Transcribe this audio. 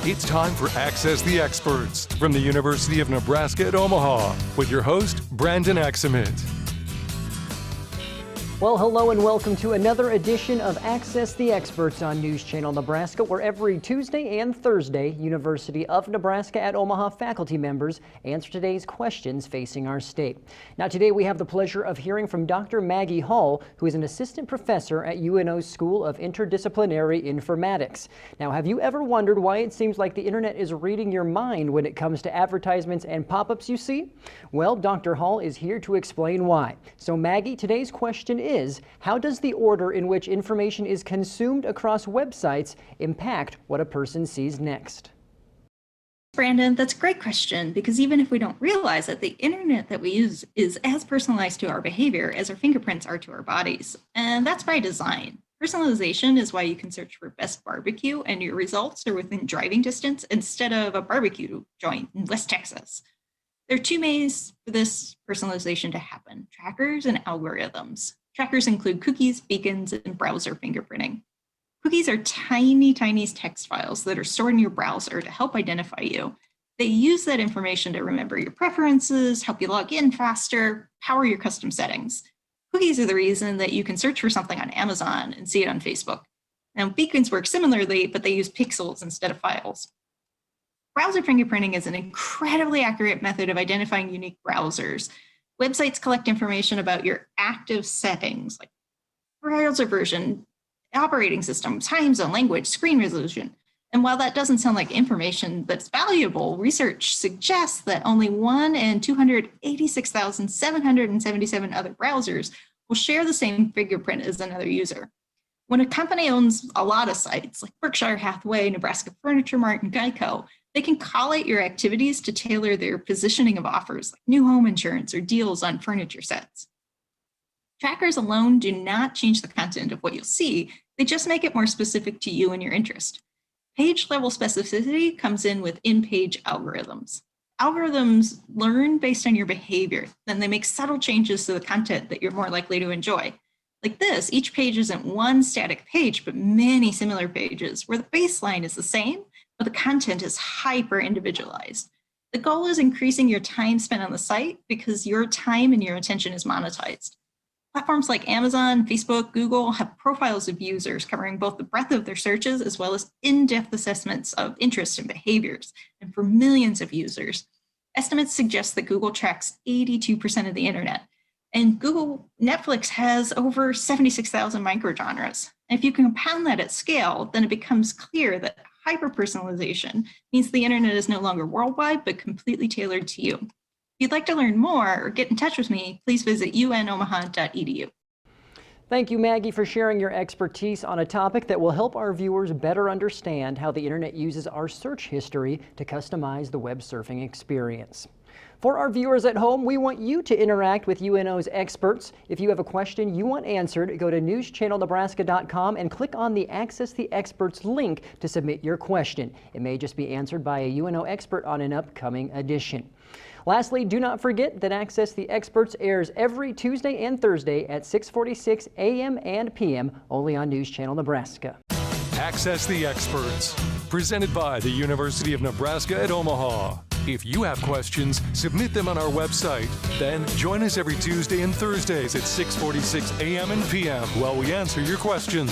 It's time for Access the Experts from the University of Nebraska at Omaha with your host, Brandon Axamit. Well, hello and welcome to another edition of Access the Experts on News Channel Nebraska, where every Tuesday and Thursday, University of Nebraska at Omaha faculty members answer today's questions facing our state. Now, today we have the pleasure of hearing from Dr. Magie Hall, who is an assistant professor at UNO's School of Interdisciplinary Informatics. Now, have you ever wondered why it seems like the internet is reading your mind when it comes to advertisements and pop-ups you see? Well, Dr. Hall is here to explain why. So, Maggie, today's question is, how does the order in which information is consumed across websites impact what a person sees next? Brandon, that's a great question, because even if we don't realize it, the internet that we use is as personalized to our behavior as our fingerprints are to our bodies. And that's by design. Personalization is why you can search for best barbecue and your results are within driving distance instead of a barbecue joint in West Texas. There are two ways for this personalization to happen: trackers and algorithms. Trackers include cookies, beacons, and browser fingerprinting. Cookies are tiny text files that are stored in your browser to help identify you. They use that information to remember your preferences, help you log in faster, power your custom settings. Cookies are the reason that you can search for something on Amazon and see it on Facebook. Now, beacons work similarly, but they use pixels instead of files. Browser fingerprinting is an incredibly accurate method of identifying unique browsers. Websites collect information about your active settings, like browser version, operating system, time zone, language, screen resolution. And while that doesn't sound like information that's valuable, research suggests that only 1 in 286,777 other browsers will share the same fingerprint as another user. When a company owns a lot of sites, like Berkshire Hathaway, Nebraska Furniture Mart, and Geico, they can collate your activities to tailor their positioning of offers, like new home insurance or deals on furniture sets. Trackers alone do not change the content of what you'll see, they just make it more specific to you and your interest. Page-level specificity comes in with in-page algorithms. Algorithms learn based on your behavior, then they make subtle changes to the content that you're more likely to enjoy. Like this, each page isn't one static page, but many similar pages where the baseline is the same, but the content is hyper-individualized. The goal is increasing your time spent on the site because your time and your attention is monetized. Platforms like Amazon, Facebook, Google have profiles of users covering both the breadth of their searches as well as in-depth assessments of interests and behaviors. And for millions of users, estimates suggest that Google tracks 82% of the internet. And Netflix has over 76,000 microgenres. And if you can compound that at scale, then it becomes clear that hyper-personalization means the internet is no longer worldwide, but completely tailored to you. If you'd like to learn more or get in touch with me, please visit unomaha.edu. Thank you, Maggie, for sharing your expertise on a topic that will help our viewers better understand how the internet uses our search history to customize the web surfing experience. For our viewers at home, we want you to interact with UNO's experts. If you have a question you want answered, go to newschannelnebraska.com and click on the Access the Experts link to submit your question. It may just be answered by a UNO expert on an upcoming edition. Lastly, do not forget that Access the Experts airs every Tuesday and Thursday at 6:46 a.m. and p.m. only on News Channel Nebraska. Access the Experts, presented by the University of Nebraska at Omaha. If you have questions, submit them on our website. Then join us every Tuesday and Thursdays at 6:46 a.m. and p.m. while we answer your questions.